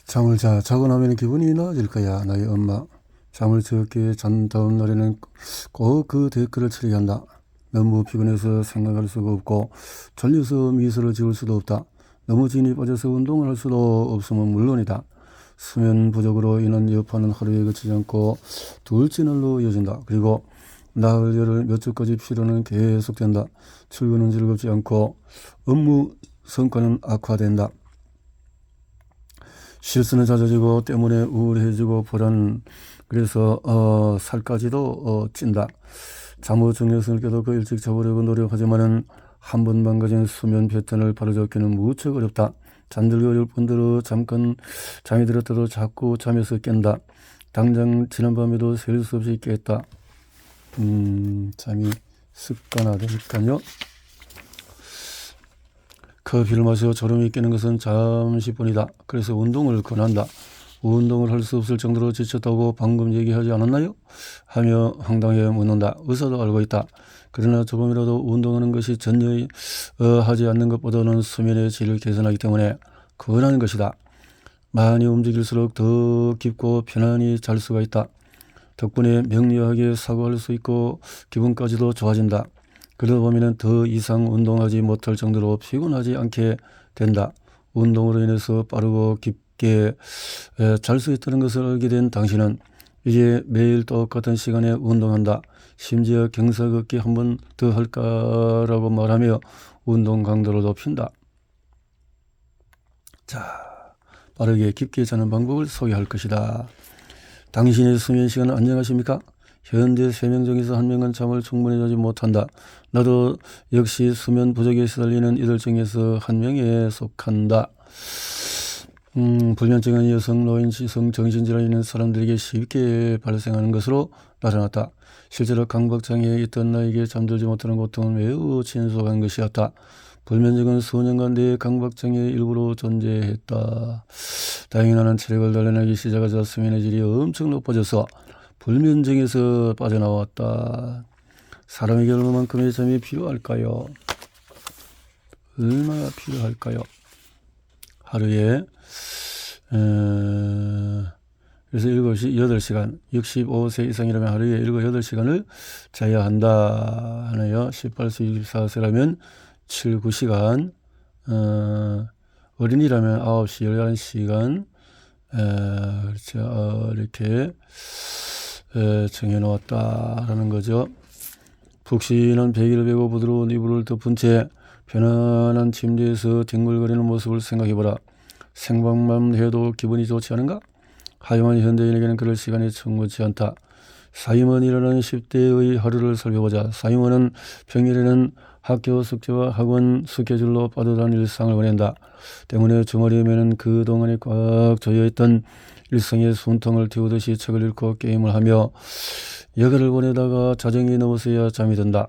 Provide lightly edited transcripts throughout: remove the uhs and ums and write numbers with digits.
잠을 자고 나면 기분이 나아질 거야. 너희 엄마. 잠을 적게 잔 다음 날에는 꼭 그 댓글을 처리한다 너무 피곤해서 생각할 수가 없고 졸려서 미소를 지을 수도 없다. 너무 진이 빠져서 운동을 할 수도 없으면 물론이다. 수면 부족으로 인한 여파는 하루에 그치지 않고 둘째 날로 이어진다. 그리고 나흘 열흘 몇 주까지 피로는 계속된다. 출근은 즐겁지 않고 업무 성과는 악화된다. 실수는 잦아지고 때문에 우울해지고 불안, 그래서 살까지도 찐다. 잠의 중요성을 깨닫고 그 일찍 자보려고 노력하지만은 한 번 망가진 수면 패턴을 바로잡기는 무척 어렵다. 잠들기 어려울 뿐더러 잠깐 잠이 들었다도 자꾸 잠에서 깬다. 당장 지난밤에도 셀 수 없이 깼다. 잠이 습관화되니까요. 커피를 마셔 졸음이 깨는 것은 잠시뿐이다. 그래서 운동을 권한다. 운동을 할 수 없을 정도로 지쳤다고 방금 얘기하지 않았나요? 하며 황당해 묻는다. 의사도 알고 있다. 그러나 조금이라도 운동하는 것이 전혀 하지 않는 것보다는 수면의 질을 개선하기 때문에 권하는 것이다. 많이 움직일수록 더 깊고 편안히 잘 수가 있다. 덕분에 명료하게 사고할 수 있고 기분까지도 좋아진다. 그러다 보면 더 이상 운동하지 못할 정도로 피곤하지 않게 된다. 운동으로 인해서 빠르고 깊게 잘 수 있다는 것을 알게 된 당신은 이제 매일 똑같은 시간에 운동한다. 심지어 경사 걷기 한 번 더 할까라고 말하며 운동 강도를 높인다. 자, 빠르게 깊게 자는 방법을 소개할 것이다. 당신의 수면 시간은 안녕하십니까? 현대 3명 중에서 1명은 잠을 충분히 자지 못한다. 나도 역시 수면 부족에 시달리는 이들 중에서 1명에 속한다. 불면증은 여성, 노인, 지성, 정신질환이 있는 사람들에게 쉽게 발생하는 것으로 나타났다. 실제로 강박장애에 있던 나에게 잠들지 못하는 고통은 매우 친숙한 것이었다. 불면증은 수년간 내 강박장애의 일부로 존재했다. 다행히 나는 체력을 단련하기 시작하자 수면의 질이 엄청 높아져서 불면증에서 빠져나왔다. 사람에게 얼마만큼의 잠이 필요할까요? 얼마나 필요할까요? 하루에 그래서 8시간 65세 이상이라면 하루에 8시간을 자야 한다 하네요. 18세 24세라면 7, 9시간, 어린이라면 9시, 11시간, 그렇죠. 이렇게 정해놓았다라는 거죠. 푹신한 베개를 베고 부드러운 이불을 덮은 채 편안한 침대에서 뒹굴거리는 모습을 생각해보라. 생각만 해도 기분이 좋지 않은가? 하지만 현대인에게는 그럴 시간이 충분치 않다. 사이먼이라는 10대의 하루를 살펴보자. 사이먼은 평일에는 학교 숙제와 학원 스케줄로 빠듯한 일상을 보낸다. 때문에 주말이면은 그동안에 꽉 조여있던 일상의 숨통을 틔우듯이 책을 읽고 게임을 하며 여가를 보내다가 자정이 넘어서야 잠이 든다.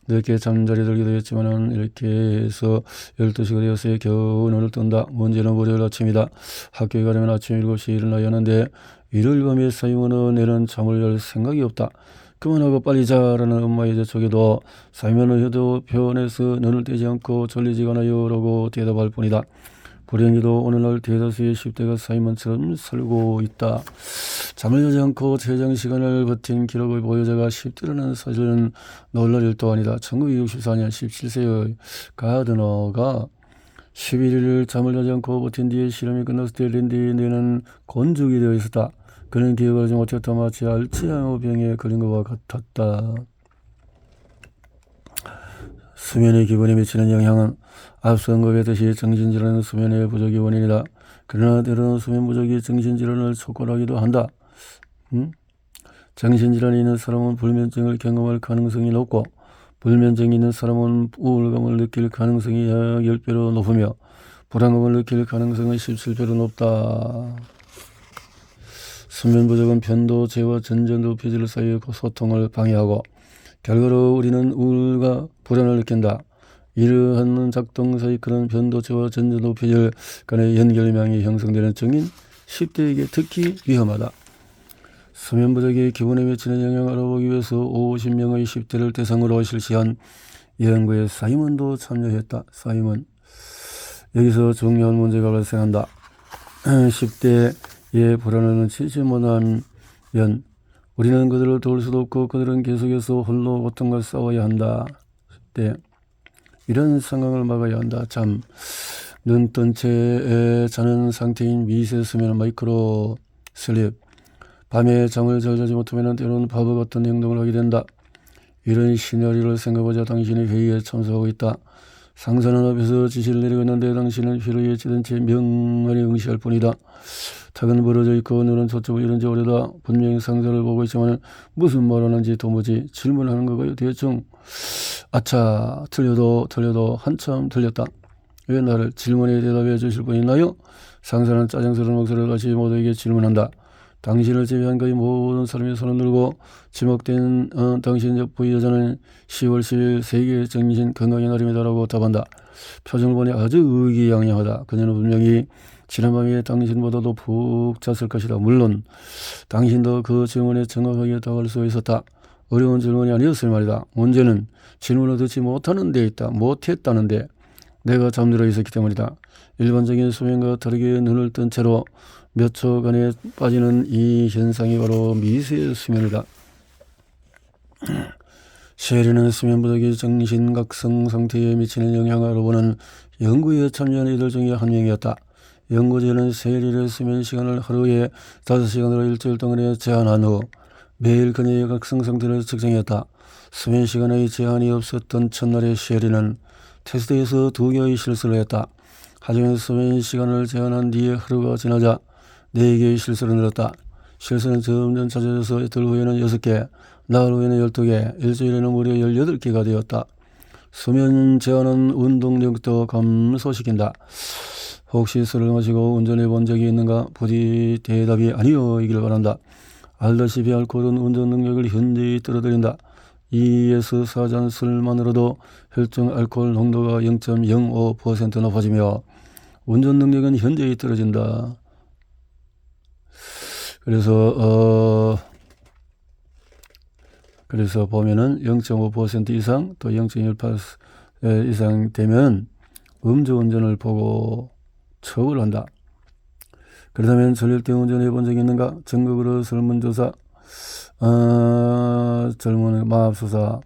늦게 잠자리 들기도 했지만은 이렇게 해서 12시가 되었어야 겨우 눈을 뜬다. 문제는 월요일 아침이다. 학교에 가려면 아침 7시에 일어나야 하는데 일요일 밤에 사이먼은 내는 잠을 잘 생각이 없다. 그만하고 빨리 자라는 엄마의 저촉에도 사이먼은 휴대폰에서 눈을 떼지 않고 졸리지가 않아요 라고 대답할 뿐이다. 불행히도 오늘날 대다수의 10대가 사이먼처럼 살고 있다. 잠을 자지 않고 최장 시간을 버틴 기록의 보유자가 10대라는 사실은 놀랄 일도 아니다. 1964년 17세의 가드너가 11일 잠을 자지 않고 버틴 뒤에 실험이 끝났을 때 랜디는 곤죽이 되어 있었다. 그는 기억을 하지 못했다. 마치 알츠하이머 병에 걸린 것과 같았다. 수면의 기분에 미치는 영향은 앞서 언급했듯이 정신질환은 수면의 부족이 원인이다. 그러나 때로는 수면 부족이 정신질환을 촉발하기도 한다. 정신질환이 있는 사람은 불면증을 경험할 가능성이 높고 불면증이 있는 사람은 우울감을 느낄 가능성이 약 10배로 높으며 불안감을 느낄 가능성은 17배로 높다. 수면 부족은 편도체와 전전두피질 사이의 소통을 방해하고 결과로 우리는 우울과 불안을 느낀다. 이러한 작동 사이 그런 편도체와 전전두피질 간의 연결망이 형성되는 증인 10대에게 특히 위험하다. 수면 부족이 기분에 미치는 영향을 알아보기 위해서 50명의 10대를 대상으로 실시한 연구에 사이먼도 참여했다. 사이먼. 여기서 중요한 문제가 발생한다. 10대의 불안을 치지 못하면 우리는 그들을 도울 수도 없고 그들은 계속해서 홀로 고통과 싸워야 한다. 10대 이런 상황을 막아야 한다. 참 눈 뜬 채 자는 상태인 미세 수면 마이크로 슬립. 밤에 잠을 잘 자지 못하면 때로는 바보 같은 행동을 하게 된다. 이런 시나리오를 생각하자 당신이 회의에 참석하고 있다. 상사는 앞에서 지시를 내리고 있는데 당신은 피로에 찌든 채 명만히 응시할 뿐이다. 턱은 벌어져 있고 눈은 저쪽을 이런 지 오래다. 분명히 상사를 보고 있지만 무슨 말하는지 도무지 질문하는 거고요. 대충 아차 틀려도 한참 틀렸다. 왜 나를 질문에 대답해 주실 분 있나요? 상사는 짜증스러운 목소리를 다시 모두에게 질문한다. 당신을 제외한 거의 모든 사람이 손을 들고 지목된 당신 부위 여자는 10월 10일 세계 정신 건강의 날입니다라고 답한다. 표정을 보니 아주 의기양양하다. 그녀는 분명히 지난밤에 당신보다도 푹 잤을 것이다. 물론 당신도 그 질문에 정확하게 답할 수 있었다. 어려운 질문이 아니었을 말이다. 문제는 질문을 듣지 못하는 데 있다. 못했다는데 내가 잠들어 있었기 때문이다. 일반적인 수면과 다르게 눈을 뜬 채로 몇 초간에 빠지는 이 현상이 바로 미세 수면이다. 쉐리는 수면 부족이 정신각성 상태에 미치는 영향을 알아보는 연구에 참여한 이들 중에 한 명이었다. 연구진은 쉐리의 수면 시간을 하루에 5시간으로 일주일 동안에 제한한 후 매일 그녀의 각성 상태를 측정했다. 수면 시간의 제한이 없었던 첫날의 쉐리는 테스트에서 2개의 실수를 했다. 하지만 수면 시간을 제한한 뒤에 하루가 지나자 4개의 실수를 늘었다. 실수는 점점 잦아져서 이틀 후에는 6개, 나흘 후에는 12개, 일주일에는 무려 18개가 되었다. 수면 제한은 운동력도 감소시킨다. 혹시 술을 마시고 운전해 본 적이 있는가? 부디 대답이 아니오이길 바란다. 알다시피 알코올은 운전 능력을 현저히 떨어뜨린다. 2에서 4잔 술만으로도 혈중 알코올 농도가 0.05% 높아지며 운전 능력은 현저히 떨어진다. 그래서 보면은 0.5% 이상 또 0.18% 이상 되면 음주운전을 보고 처벌한다. 그렇다면 전력대 운전해 본 적이 있는가? 전국으로 설문조사, 젊은 마압수사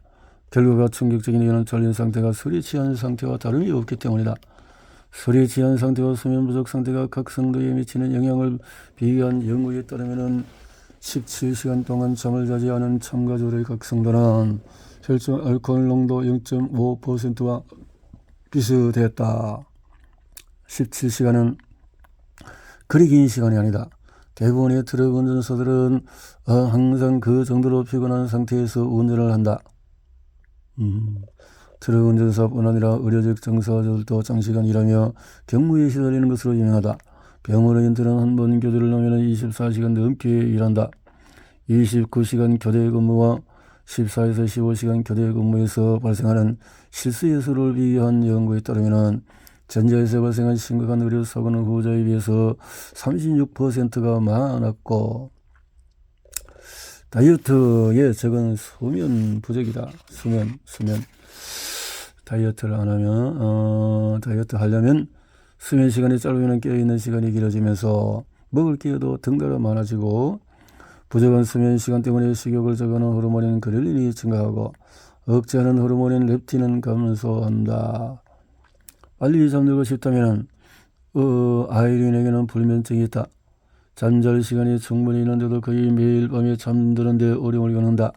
결과가 충격적인 이유는 졸린 상태가 술에 취한 상태와 다름이 없기 때문이다. 술에 취한 상태와 수면 부족 상태가 각성도에 미치는 영향을 비교한 연구에 따르면 17시간 동안 잠을 자지 않은 참가자들의 각성도는 혈중 알코올 농도 0.5%와 비슷했다. 17시간은 그리 긴 시간이 아니다. 대부분의 트럭 운전사들은 항상 그 정도로 피곤한 상태에서 운전을 한다. 트럭 운전사뿐 아니라 의료직 종사자들도 장시간 일하며 경무에 시달리는 것으로 유명하다. 병원의원들은 한 번 교대를 하면 24시간 넘게 일한다. 29시간 교대 근무와 14에서 15시간 교대 근무에서 발생하는 실수 예수를 비교한 연구에 따르면 전자에서 발생한 심각한 의료사고는 후자에 비해서 36%가 많았고 다이어트에 적은 수면 부족이다. 수면. 다이어트를 안 하면 다이어트 하려면 수면 시간이 짧으면 깨어있는 시간이 길어지면서 먹을 기회도 덩달아 많아지고 부족한 수면 시간 때문에 식욕을 저하는 호르몬인 그렐린이 증가하고 억제하는 호르몬인 렙틴은 감소한다. 빨리 잠들고 싶다면 아이린에게는 불면증이 있다. 잠잘 시간이 충분히 있는데도 거의 매일 밤에 잠드는데 어려움을 겪는다.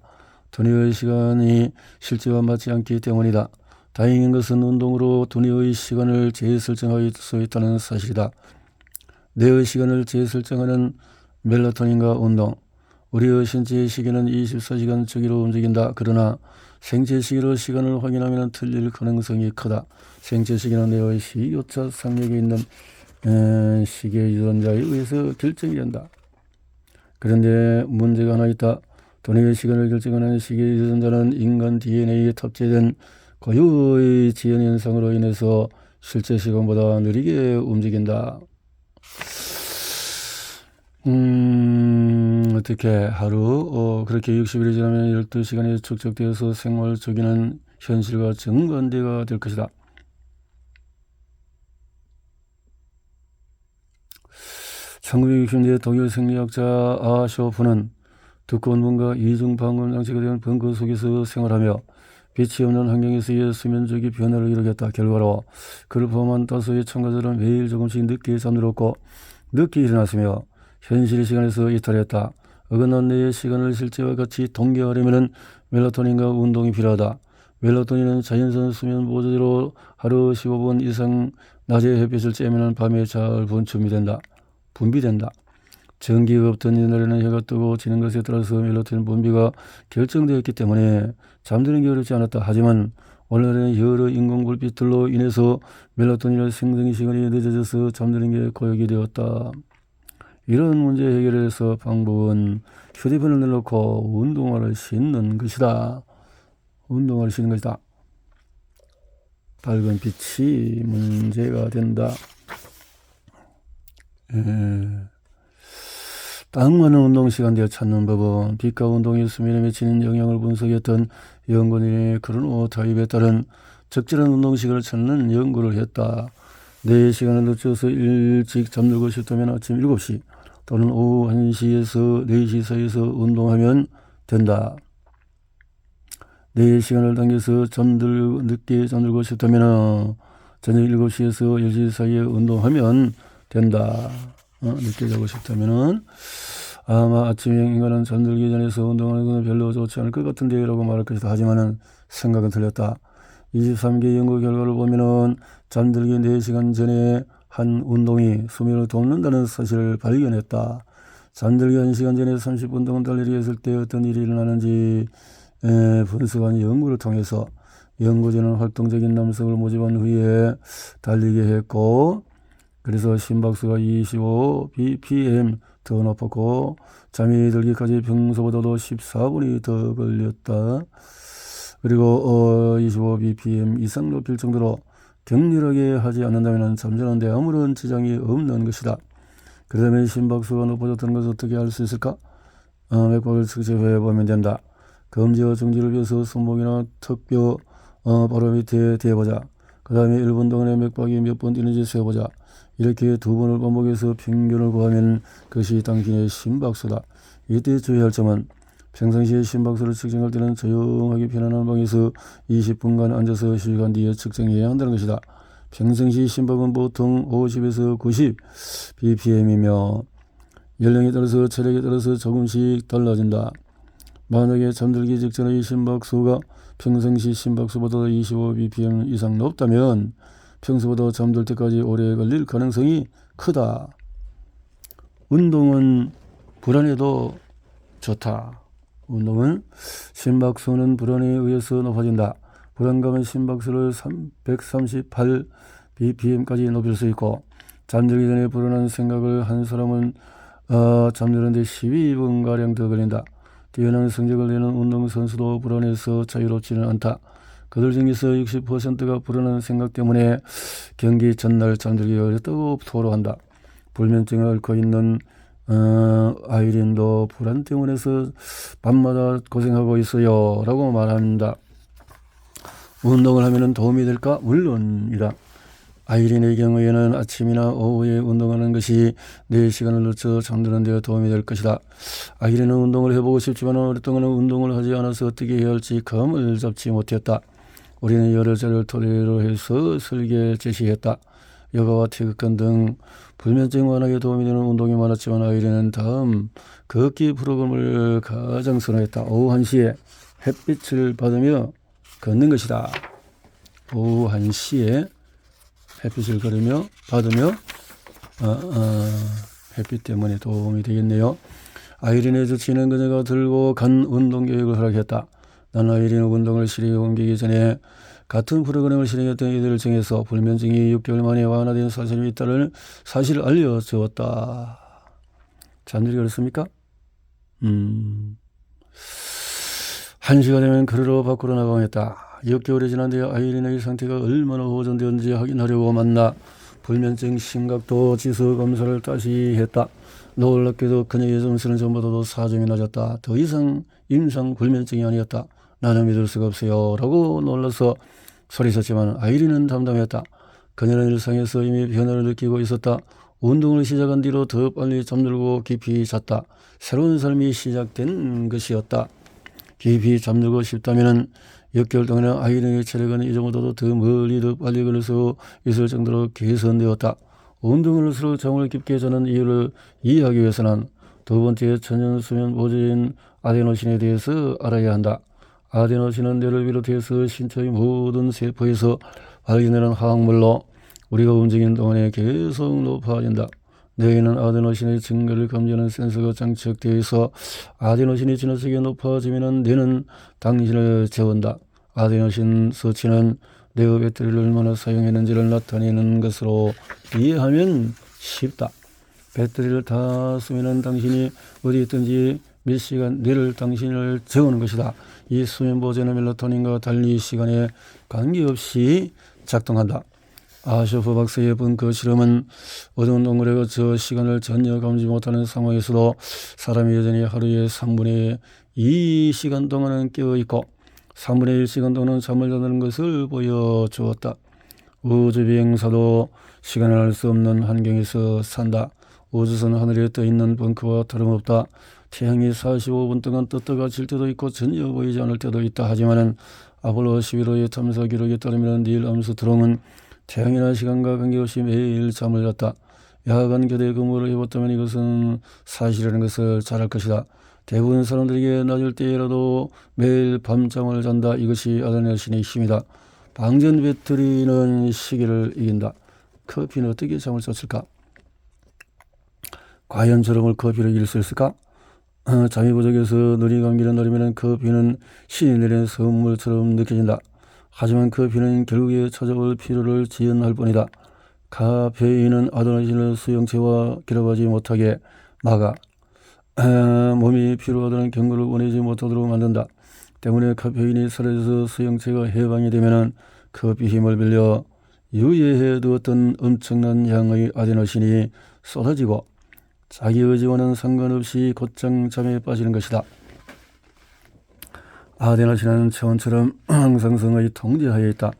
두뇌의 시간이 실제와 맞지 않기 때문이다. 다행인 것은 운동으로 두뇌의 시간을 재설정할 수 있다는 사실이다. 뇌의 시간을 재설정하는 멜라토닌과 운동. 우리의 신체의 시계는 24시간 주기로 움직인다. 그러나 생체 시계로 시간을 확인하면 틀릴 가능성이 크다. 생체 시계는 뇌의 시교차 상력에 있는 시계 유전자에 의해서 결정이 된다. 그런데 문제가 하나 있다. 두뇌의 시간을 결정하는 시계 유전자는 인간 DNA에 탑재된 고유의 지연현상으로 인해서 실제 시간보다 느리게 움직인다. 어떻게 하루 그렇게 60일이 지나면 12시간이 축적되어서 생활 초기는 현실과 정반대가 될 것이다. 1960년대 독일 생리학자 아쇼프는 두꺼운 문과 이중 방음 장치가 된 벙커 속에서 생활하며 빛이 없는 환경에서의 수면적인 변화를 이루겠다. 결과로 그를 포함한 다수의 참가자들은 매일 조금씩 늦게 잠들었고 늦게 일어났으며 현실의 시간에서 이탈했다. 어긋난 내 시간을 실제와 같이 동기화하려면 멜라토닌과 운동이 필요하다. 멜라토닌은 자연산 수면 보조제로 하루 15분 이상 낮에 햇빛을 쬐면 밤에 잘 분비된다. 전기가 없던 옛날에는 해가 뜨고 지는 것에 따라서 멜라토닌 분비가 결정되었기 때문에 잠드는 게 어렵지 않았다. 하지만 오늘날에는 여러 인공 불빛들로 인해서 멜라토닌의 생성 시간이 늦어져서 잠드는 게 고역이 되었다. 이런 문제 해결을 해서 방법은 휴대폰을 내놓고 운동화를 신는 것이다. 밝은 빛이 문제가 된다. 딱 맞는 운동 시간대를 찾는 법은 빛과 운동이 수면에 미치는 영향을 분석했던 연구인의 크로노타입에 따른 적절한 운동 시간을 찾는 연구를 했다. 내 시간을 늦춰서 일찍 잠들고 싶다면 아침 7시 또는 오후 1시에서 4시 사이에서 운동하면 된다. 내 시간을 당겨서 늦게 잠들고 싶다면 저녁 7시에서 10시 사이에 운동하면 된다. 늦게 자고 싶다면은 아마 아침에 인간은 잠들기 전에서 운동하는 건 별로 좋지 않을 것 같은데 라고 말할 것이다. 하지만은 생각은 틀렸다. 23개 연구 결과를 보면은 잠들기 4시간 전에 한 운동이 수면을 돕는다는 사실을 발견했다. 잠들기 1시간 전에 30분 동안 달리기 했을 때 어떤 일이 일어나는지 분석한 연구를 통해서 연구진은 활동적인 남성을 모집한 후에 달리게 했고 그래서 심박수가 25 bpm 더 높았고 잠이 들기까지 평소보다도 14분이 더 걸렸다. 그리고 25 bpm 이상 높일 정도로 격렬하게 하지 않는다면 잠자는데 아무런 지장이 없는 것이다. 그러면 심박수가 높아졌다는 것을 어떻게 알 수 있을까? 맥박을 측정해 보면 된다. 검지와 중지를 펴서 손목이나 턱뼈 바로 밑에 대보자. 그 다음에 1분 동안에 맥박이 몇 번 뛰는지 세어보자. 이렇게 2번을 반복해서 평균을 구하면 그것이 당신의 심박수다. 이때 주의할 점은 평상시에 심박수를 측정할 때는 조용하게 편안한 방에서 20분간 앉아서 휴식한 뒤에 측정해야 한다는 것이다. 평상시 심박은 보통 50에서 90 bpm이며 연령에 따라서 체력에 따라서 조금씩 달라진다. 만약에 잠들기 직전의 심박수가 평상시 심박수보다 25 bpm 이상 높다면 평소보다 잠들 때까지 오래 걸릴 가능성이 크다. 운동은 불안해도 좋다. 운동은 심박수는 불안에 의해서 높아진다. 불안감은 심박수를 138 bpm까지 높일 수 있고 잠들기 전에 불안한 생각을 한 사람은 잠드는데 12분가량 더 걸린다. 뛰어난 성적을 내는 운동선수도 불안해서 자유롭지는 않다. 그들 중에서 60%가 불안한 생각 때문에 경기 전날 잠들기가 어렵다고 토로한다. 불면증을 앓고 있는 아이린도 불안 때문에서 밤마다 고생하고 있어요 라고 말합니다. 운동을 하면 도움이 될까? 물론이다. 아이린의 경우에는 아침이나 오후에 운동하는 것이 내 시간을 늦춰 잠드는 데 도움이 될 것이다. 아이린은 운동을 해보고 싶지만 오랫동안 운동을 하지 않아서 어떻게 해야 할지 감을 잡지 못했다. 우리는 여러 자료를 토대로 해서 설계 제시했다. 요가와 태극권 등 불면증 완화에 도움이 되는 운동이 많았지만 아이린은 다음 걷기 프로그램을 가장 선호했다. 오후 1시에 햇빛을 받으며 걷는 것이다. 오후 1시에 햇빛을 받으며 햇빛 때문에 도움이 되겠네요. 아이린의 조치는 그녀가 들고 간 운동 교육을 허락했다. 난 아이린 운동을 실행에 옮기기 전에 같은 프로그램을 실행했던 이들을 정해서 불면증이 6개월 만에 완화된 사실이 있다는 사실을 알려주었다. 잠들기 어렵습니까? 1시가 되면 걸으러 밖으로 나가겠다. 6개월이 지난 뒤에 아이린의 상태가 얼마나 호전되었는지 확인하려고 만나 불면증 심각도 지수 검사를 다시 했다. 놀랍게도 그녀의 점수는 전보다도 4점이 낮았다. 더 이상 임상 불면증이 아니었다. 나는 믿을 수가 없어요 라고 놀라서 소리쳤지만 아이린은 담담했다. 그녀는 일상에서 이미 변화를 느끼고 있었다. 운동을 시작한 뒤로 더 빨리 잠들고 깊이 잤다. 새로운 삶이 시작된 것이었다. 깊이 잠들고 싶다면 역개월 동안의 아이들의 체력은 이전보다도 더 멀리 더 빨리 걸을 수 있을 정도로 개선되었다. 운동을 스스로 잠을 깊게 자는 이유를 이해하기 위해서는 두 번째 천연 수면 보조인 아데노신에 대해서 알아야 한다. 아데노신은 뇌를 비롯해서 신체의 모든 세포에서 발견되는 화학물로 우리가 움직이는 동안에 계속 높아진다. 뇌에는 아데노신의 증가를 감지하는 센서가 장착되어 있어 아데노신이 지나치게 높아지면 뇌는 당신을 재운다. 아데노신 수치는 뇌의 배터리를 얼마나 사용했는지를 나타내는 것으로 이해하면 쉽다. 배터리를 다 쓰면 당신이 어디 있든지 몇 시간 뇌를 당신을 재우는 것이다. 이 수면 보조는 멜라토닌과 달리 시간에 관계없이 작동한다. 아쇼프 박사의 벙커 실험은 어두운 동굴에 갇혀 시간을 전혀 감지 못하는 상황에서도 사람이 여전히 하루의 3분의 2시간 동안은 깨어있고 3분의 1시간 동안은 잠을 자는 것을 보여주었다. 우주비행사도 시간을 알 수 없는 환경에서 산다. 우주선 하늘에 떠있는 벙커와 다름없다. 태양이 45분 동안 떴다가 질 때도 있고 전혀 보이지 않을 때도 있다. 하지만 아폴로 11호의 탐사 기록에 따르면 닐 암스트롱은 태양이나 시간과 관계없이 매일 잠을 잤다. 야간 교대 근무를 해봤다면 이것은 사실이라는 것을 잘 알 것이다. 대부분 사람들에게 낮을 때라도 매일 밤잠을 잔다. 이것이 아데노신의 힘이다. 방전 배터리는 시기를 이긴다. 커피는 어떻게 잠을 잤을까? 과연 저런 커피를 이길 수 있을까? 잠이 부족해서 눈이 감기는 날이면 커피는 신이 내린 선물처럼 느껴진다. 하지만 커피는 결국에 찾아올 피로를 지연할 뿐이다. 카페인은 아데노신을 수용체와 결합하지 못하게 막아 몸이 피로하다는 경고를 보내지 못하도록 만든다. 때문에 카페인이 사라져서 수용체가 해방이 되면 커피 힘을 빌려 유예해 두었던 엄청난 양의 아데노신이 쏟아지고 자기 의지와는 상관없이 곧장 잠에 빠지는 것이다. 아데노신은 체온처럼 항상성의 통제하에 있다.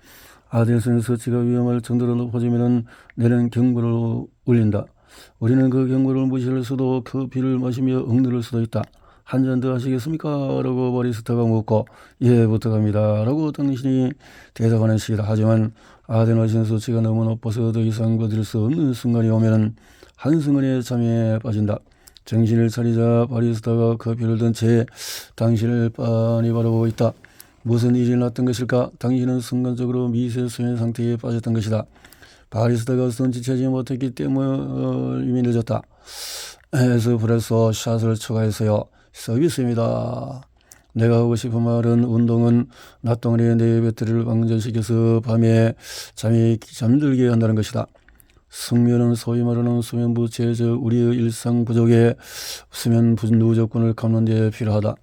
아데노신 수치가 위험할 정도로 높아지면 뇌는 경고를 울린다. 우리는 그 경고를 무시할 수도 커피를 마시며 억누를 수도 있다. 한 잔 더 하시겠습니까? 라고 바리스타가 묻고 예 부탁합니다 라고 당신이 대답하는 시기다. 하지만 아데노신 수치가 너무 높아서 더 이상 버틸 수 없는 순간이 오면 한순간에 잠에 빠진다. 정신을 차리자 바리스타가 커피를 든 채 당신을 빤히 바라보고 있다. 무슨 일이 났던 것일까? 당신은 순간적으로 미세 수면 상태에 빠졌던 것이다. 바리스타가 손짓하지 못했기 때문에 이미 늦었다. 에스프레소 샷을 추가해서요. 서비스입니다. 내가 하고 싶은 말은 운동은 낮 동안에 내 배터리를 방전시켜서 밤에 잠들게 한다는 것이다. 숙면은 소위 말하는 수면 부채, 즉 우리의 일상 부족에 수면 누적군을 갚는 데 필요하다.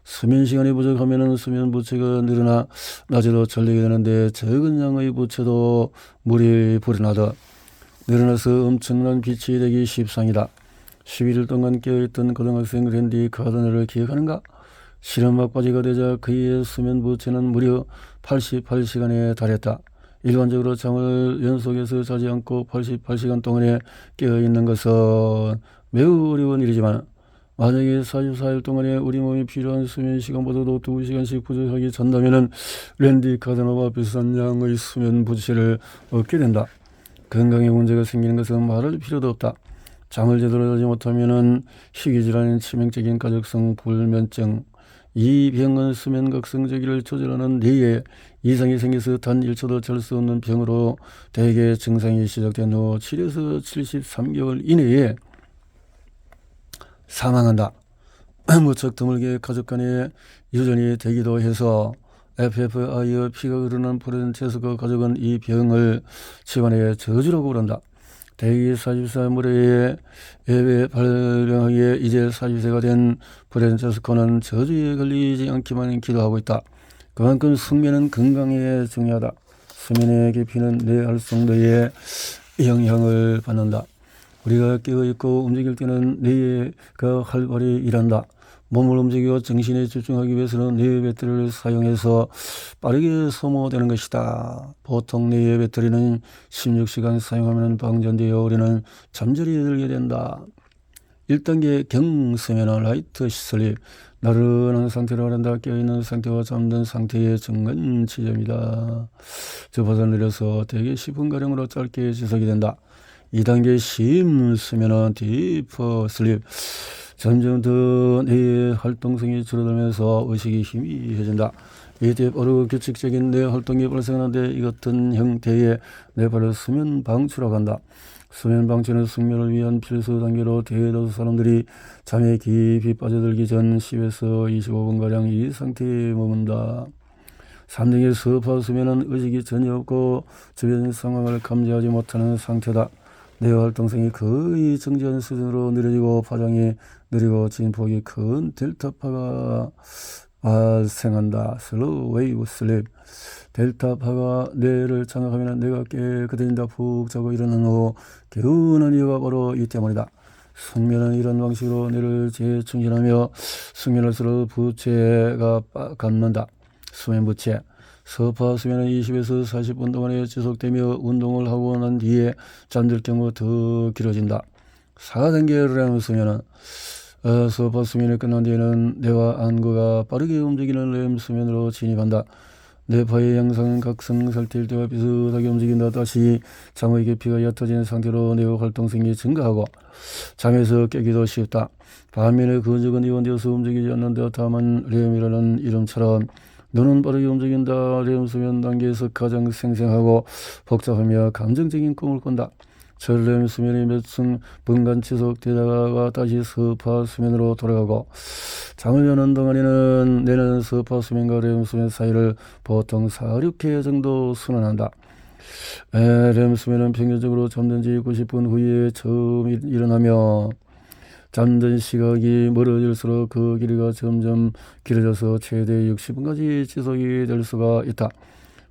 수면 시간이 부족하면 수면 부채가 늘어나 낮에도 졸리게 되는데 적은 양의 부채도 물이 불어나다 늘어나서 엄청난 빛이 되기 십상이다. 11일 동안 깨어있던 고등학생 랜디 가드너를 기억하는가? 실험 막바지가 되자 그의 수면 부채는 무려 88시간에 달했다. 일반적으로 잠을 연속해서 자지 않고 88시간 동안에 깨어있는 것은 매우 어려운 일이지만 만약에 44일 동안에 우리 몸이 필요한 수면 시간보다도 2시간씩 부족하게 잔다면 랜디 카드너와 비슷한 양의 수면 부채를 얻게 된다. 건강에 문제가 생기는 것은 말할 필요도 없다. 잠을 제대로 자지 못하면 희귀질환인 치명적인 가족성 불면증, 이 병은 수면 각성제기를 조절하는 뇌에 이상이 생겨서 단 1초도 잘 수 없는 병으로 대개 증상이 시작된 후 7에서 73개월 이내에 사망한다. 무척 드물게 가족 간에 유전이 되기도 해서 FFI의 피가 흐르는 프로덴체스가 가족은 이 병을 집안의 저주라고 부른다. 대개 40살 무렵에 예외 발병하기에 이제 40세가 된 프로덴체스코는 저주에 걸리지 않기만 기도하고 있다. 그만큼 숙면은 건강에 중요하다. 수면의 깊이는 뇌 활성도에 영향을 받는다. 우리가 깨어있고 움직일 때는 뇌가 활발히 일한다. 몸을 움직이고 정신에 집중하기 위해서는 뇌의 배터리를 사용해서 빠르게 소모되는 것이다. 보통 뇌의 배터리는 16시간 사용하면 방전되어 우리는 잠자리에 들게 된다. 1단계 경수면은 라이트 슬립, 나른한 상태로 하란다. 깨어있는 상태와 잠든 상태의 중간 지점이다. 저 버섯 내려서 대개 10분가량으로 짧게 지속이 된다. 2단계 심수면은 디퍼 슬립, 점점 더 뇌의 활동성이 줄어들면서 의식이 희미해진다. 이때 바로 규칙적인 뇌 활동이 발생하는데 이 같은 형태의 뇌파를 수면 방치라고 한다. 수면 방치는 숙면을 위한 필수 단계로 대다수 사람들이 잠에 깊이 빠져들기 전 10에서 25분가량 이 상태에 머문다. 3단계 서파 수면은 의식이 전혀 없고 주변 상황을 감지하지 못하는 상태다. 뇌 활동성이 거의 정지한 수준으로 느려지고 파장이 느리고 진폭이 큰 델타파가 발생한다. 슬로우 웨이브 슬립. 델타파가 뇌를 장악하면 뇌가 깨끗해진다. 푹 자고 일어난 후 개운한 이유가 바로 이 때문이다. 숙면은 이런 방식으로 뇌를 재충전하며 숙면할수록 부채가 갖는다. 수면 부채. 서파 수면은 20에서 40분 동안에 지속되며 운동을 하고 난 뒤에 잠들 경우 더 길어진다. 4단계 렘 수면은 서파 수면이 끝난 뒤에는 뇌와 안구가 빠르게 움직이는 렘 수면으로 진입한다. 뇌파의 양상은 각성살될 때와 비슷하게 움직인다. 다시 잠의 깊이가 옅어진 상태로 뇌의 활동성이 증가하고 잠에서 깨기도 쉽다. 반면에 근육은 이완되어서 움직이지 않는다. 다만 렘이라는 이름처럼 눈은 빠르게 움직인다. 렘 수면 단계에서 가장 생생하고 복잡하며 감정적인 꿈을 꾼다. 렘 수면이 몇 분간 지속되다가 다시 서파 수면으로 돌아가고 잠을 여는 동안에는 뇌는 서파 수면과 렘 수면 사이를 보통 4, 6회 정도 순환한다. 렘 수면은 평균적으로 잠든 지 90분 후에 처음 일어나며 잠든 시각이 멀어질수록 그 길이가 점점 길어져서 최대 60분까지 지속이 될 수가 있다.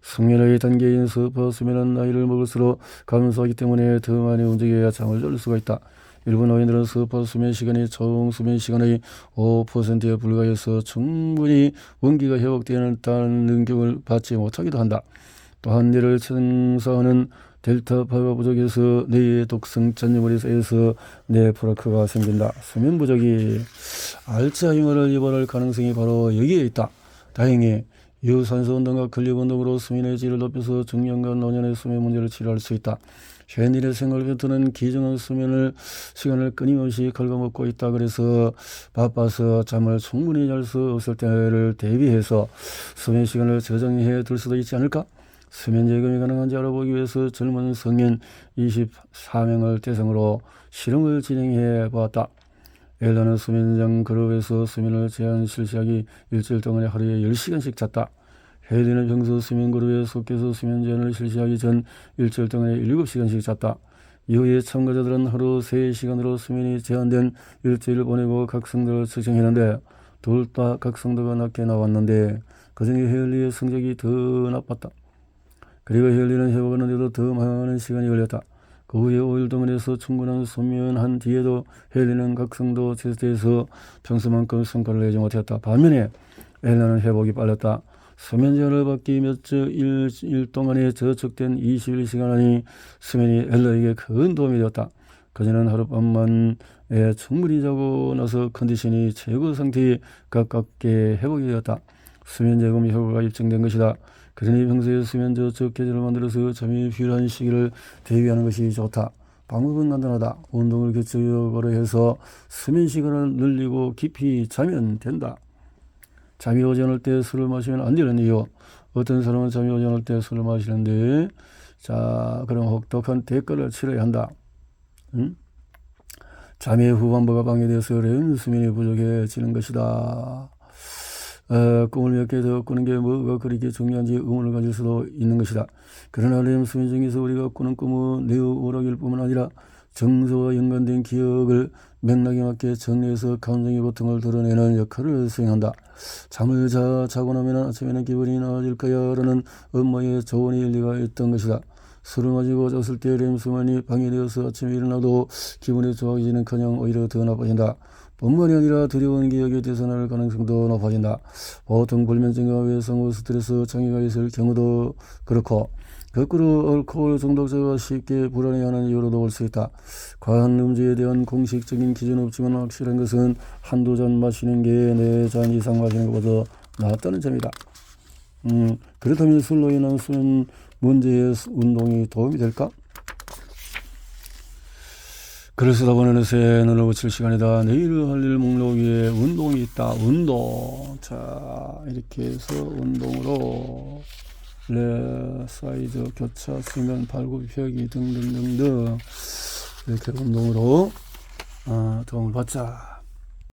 숙면의 단계인 서파 수면은 나이를 먹을수록 감소하기 때문에 더 많이 움직여야 잠을 잘 수가 있다. 일부 노인들은 서파 수면 시간이 총 수면 시간의 5%에 불과해서 충분히 원기가 회복되는 능력을 받지 못하기도 한다. 또한 뇌를 청소하는 델타파가 부족해서 뇌의 독성 잔여물이 쌓여서 뇌 프라크가 생긴다. 수면 부족이 알츠하이머를 유발할 가능성이 바로 여기에 있다. 다행히 유산소 운동과 근력 운동으로 수면의 질을 높여서 중년과 노년의 수면 문제를 치료할 수 있다. 현일의 생활 패턴은 기정한 수면을 시간을 끊임없이 갉아먹고 있다. 그래서 바빠서 잠을 충분히 잘 수 없을 때를 대비해서 수면 시간을 저장해 둘 수도 있지 않을까? 수면 재검이 가능한지 알아보기 위해서 젊은 성인 24명을 대상으로 실험을 진행해 보았다. 엘라는 수면장 그룹에서 수면을 제한 실시하기 일주일 동안에 하루에 10시간씩 잤다. 헬리는 평소 수면 그룹에 속해서 수면 제한을 실시하기 전 일주일 동안에 7시간씩 잤다. 이후에 참가자들은 하루 3시간으로 수면이 제한된 일주일을 보내고 각성도를 측정했는데 둘 다 각성도가 낮게 나왔는데 그중에 헬리의 성적이 더 나빴다. 그리고 헬리는 회복하는데도 더 많은 시간이 걸렸다. 그 후에 5일 동안에서 충분한 수면한 뒤에도 헬리는 각성도 테스트에서 평소만큼 성과를 내지 못했다. 반면에 엘라는 회복이 빨랐다. 수면 제한을 받기 일 동안에 저축된 21시간 안이 수면이 엘라에게 큰 도움이 되었다. 그녀는 하룻밤만에 충분히 자고 나서 컨디션이 최고 상태에 가깝게 회복이 되었다. 수면 제공 효과가 입증된 것이다. 그러니 평소에 수면 저축 계절을 만들어서 잠이 필요한 시기를 대비하는 것이 좋다. 방법은 간단하다. 운동을 규칙적으로 해서 수면 시간을 늘리고 깊이 자면 된다. 잠이 오지 않을 때 술을 마시면 안 되는 이유. 어떤 사람은 잠이 오지 않을 때 술을 마시는데 자 그럼 혹독한 대가를 치러야 한다. 잠의 후반부가 방해되어서 렘 수면이 부족해지는 것이다. 꿈을 몇 개 더 꾸는 게 뭐가 그렇게 중요한지 의문을 가질 수도 있는 것이다. 그러나 렘 수면 중에서 우리가 꾸는 꿈은 매우 오락일 뿐만 아니라 정서와 연관된 기억을 맥락에 맞게 정리해서 감정의 고통을 드러내는 역할을 수행한다. 잠을 자고 나면 아침에는 기분이 나아질 거야 라는 엄마의 조언이 일리가 있던 것이다. 술을 마시고 잤을 때 렘수만이 방해되어서 아침에 일어나도 기분이 좋아지는커녕 오히려 더 나빠진다. 뿐만이 아니라 두려운 기억에 되살아날 가능성도 높아진다. 보통 불면증과 외상후 스트레스 장애가 있을 경우도 그렇고 거꾸로 알코올 중독자가 쉽게 불안해하는 이유로도 올 수 있다. 과한 음주에 대한 공식적인 기준은 없지만 확실한 것은 한두 잔 마시는 게 4잔 이상 마시는 것보다 낫다는 점이다. 그렇다면 술로 인한 수면 문제의 운동이 도움이 될까? 글을 쓰다 보는 어느새 눈을 붙일 시간이다. 내일 할 일 목록 위에 운동이 있다. 운동. 자, 이렇게 해서 운동으로 사이즈, 교차, 수면, 발굽, 펴기 등등등등 이렇게 운동으로 도움을 받자.